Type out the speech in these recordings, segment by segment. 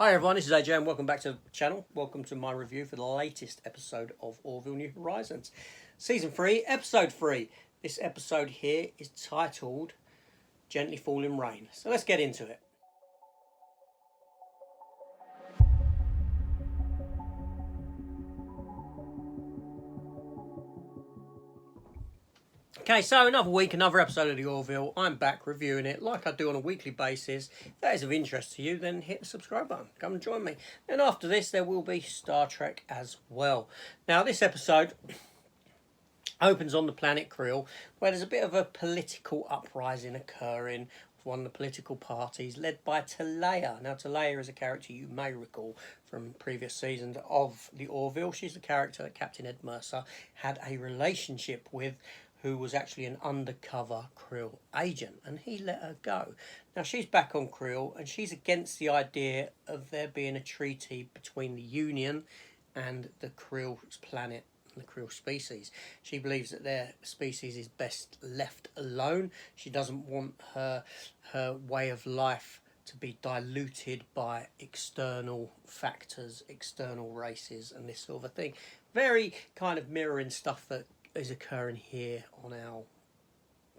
Hi everyone, this is AJ and welcome back to the channel. Welcome to my review for the latest episode of Orville New Horizons. Season 3, Episode 3. This episode here is titled Gently Falling Rain. So let's get into it. Okay, so another week, another episode of the Orville. I'm back reviewing it like I do on a weekly basis. If that is of interest to you, then hit the subscribe button. Come and join me. And after this, there will be Star Trek as well. Now, this episode opens on the planet Krill, where there's a bit of a political uprising occurring with one of the political parties led by Talaya. Now, Talaya is a character you may recall from previous seasons of the Orville. She's the character that Captain Ed Mercer had a relationship with, who was actually an undercover Krill agent, and he let her go. Now, she's back on Krill, and she's against the idea of there being a treaty between the Union and the Krill's planet, the Krill species. She believes that their species is best left alone. She doesn't want her way of life to be diluted by external factors, external races, and this sort of thing. Very kind of mirroring stuff that is occurring here on our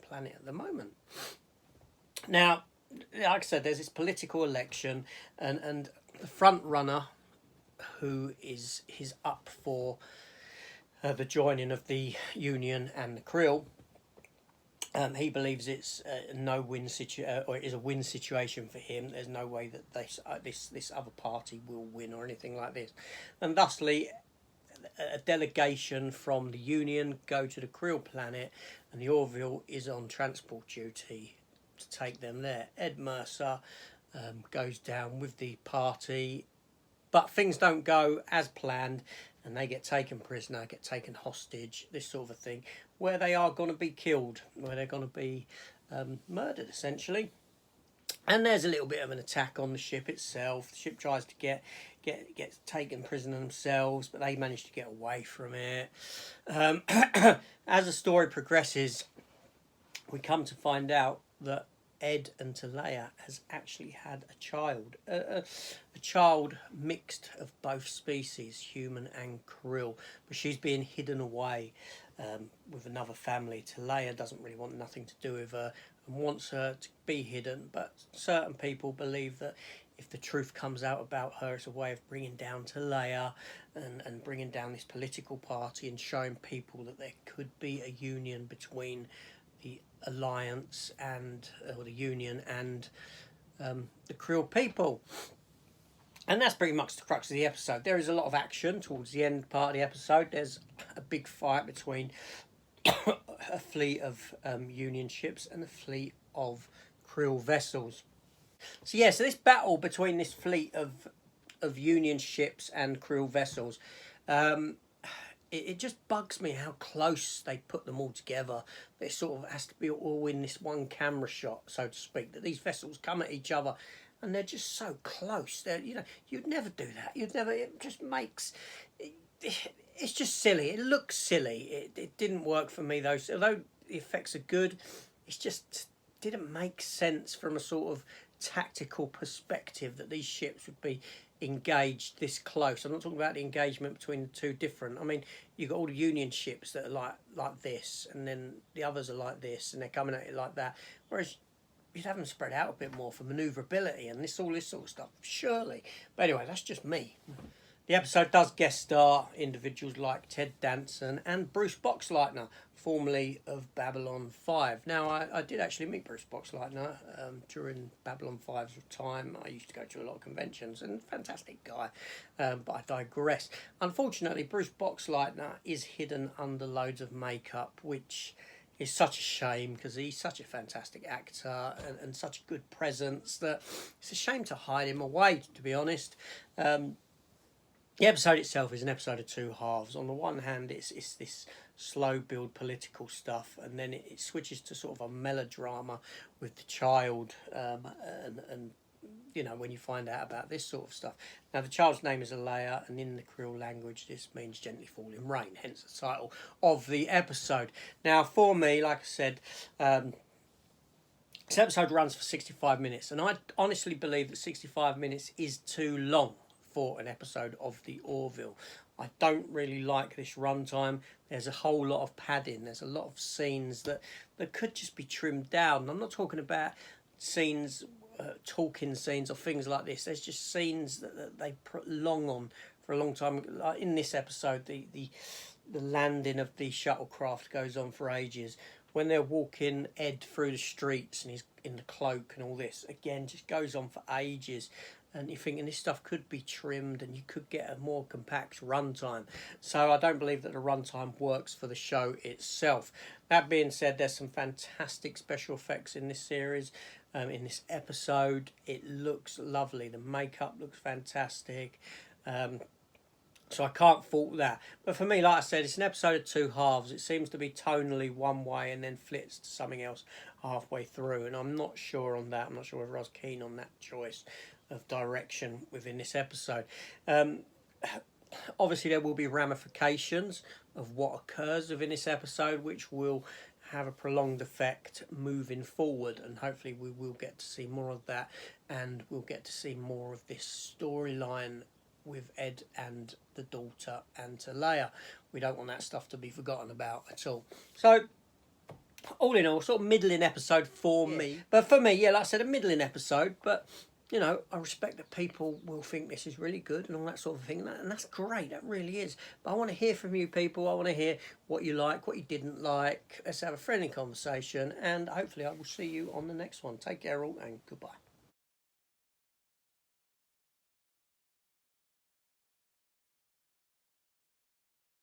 planet at the moment. Now, like I said, there's this political election, and the front runner, who is up for the joining of the Union and the Krill, he believes it's a no-win situation, or it is a win situation for him. There's no way that this other party will win or anything like this, and thusly a delegation from the Union go to the Krill planet, and the Orville is on transport duty to take them there. Ed Mercer goes down with the party, but things don't go as planned, and they get taken prisoner, get taken hostage, this sort of thing, where they are going to be killed, where they're going to be murdered, essentially. And there's a little bit of an attack on the ship itself. The ship tries to get taken prisoner themselves, but they manage to get away from it. As the story progresses, we come to find out that Ed and Talaya has actually had a child. A child mixed of both species, human and Krill. But she's being hidden away with another family. Talaya doesn't really want nothing to do with her and wants her to be hidden. But certain people believe that if the truth comes out about her, it's a way of bringing down Talaya and bringing down this political party and showing people that there could be a union between the Alliance and or the Union and the Krill people. And that's pretty much the crux of the episode. There is a lot of action towards the end part of the episode. There's a big fight between a fleet of Union ships and a fleet of Krill vessels. So this battle between this fleet of Union ships and Krill vessels, it just bugs me how close they put them all together. It sort of has to be all in this one camera shot, so to speak, that these vessels come at each other and they're just so close. You'd never do that. It just makes... It's just silly. It looks silly. It didn't work for me, though. So, although the effects are good, it just didn't make sense from a sort of tactical perspective that these ships would be engaged this close. I'm not talking about the engagement between the two different. I mean, you've got all the Union ships that are like this, and then the others are like this, and they're coming at it like that. Whereas you'd have them spread out a bit more for manoeuvrability and all this sort of stuff, surely. But anyway, that's just me. The episode does guest star individuals like Ted Danson and Bruce Boxleitner, formerly of Babylon 5. Now, I did actually meet Bruce Boxleitner during Babylon 5's time. I used to go to a lot of conventions, and fantastic guy, but I digress. Unfortunately, Bruce Boxleitner is hidden under loads of makeup, which is such a shame because he's such a fantastic actor and such a good presence that it's a shame to hide him away, to be honest. The episode itself is an episode of two halves. On the one hand, it's this slow build political stuff, and then it switches to sort of a melodrama with the child, and when you find out about this sort of stuff. Now, the child's name is Alea, and in the Krill language, this means gently falling rain, hence the title of the episode. Now, for me, like I said, This episode runs for 65 minutes, and I honestly believe that 65 minutes is too long for an episode of the Orville. I don't really like this runtime. There's a whole lot of padding. There's a lot of scenes that could just be trimmed down. I'm not talking about scenes, talking scenes or things like this. There's just scenes that they prolong on for a long time. Like in this episode, the landing of the shuttlecraft goes on for ages. When they're walking Ed through the streets and he's in the cloak and all this, again, just goes on for ages. And you're thinking this stuff could be trimmed and you could get a more compact runtime. So I don't believe that the runtime works for the show itself. That being said, there's some fantastic special effects in this series. In this episode, it looks lovely. The makeup looks fantastic. So I can't fault that. But for me, like I said, it's an episode of two halves. It seems to be tonally one way and then flits to something else halfway through. And I'm not sure on that. I'm not sure whether I was keen on that choice of direction within this episode. Obviously, there will be ramifications of what occurs within this episode, which will have a prolonged effect moving forward. And hopefully we will get to see more of that. And we'll get to see more of this storyline with Ed and the daughter and to Leia. We don't want that stuff to be forgotten about at all. So, all in all, sort of middling episode for me. But for me, yeah, like I said, a middling episode. But, you know, I respect that people will think this is really good and all that sort of thing. And that's great. That really is. But I want to hear from you people. I want to hear what you like, what you didn't like. Let's have a friendly conversation. And hopefully I will see you on the next one. Take care all and goodbye.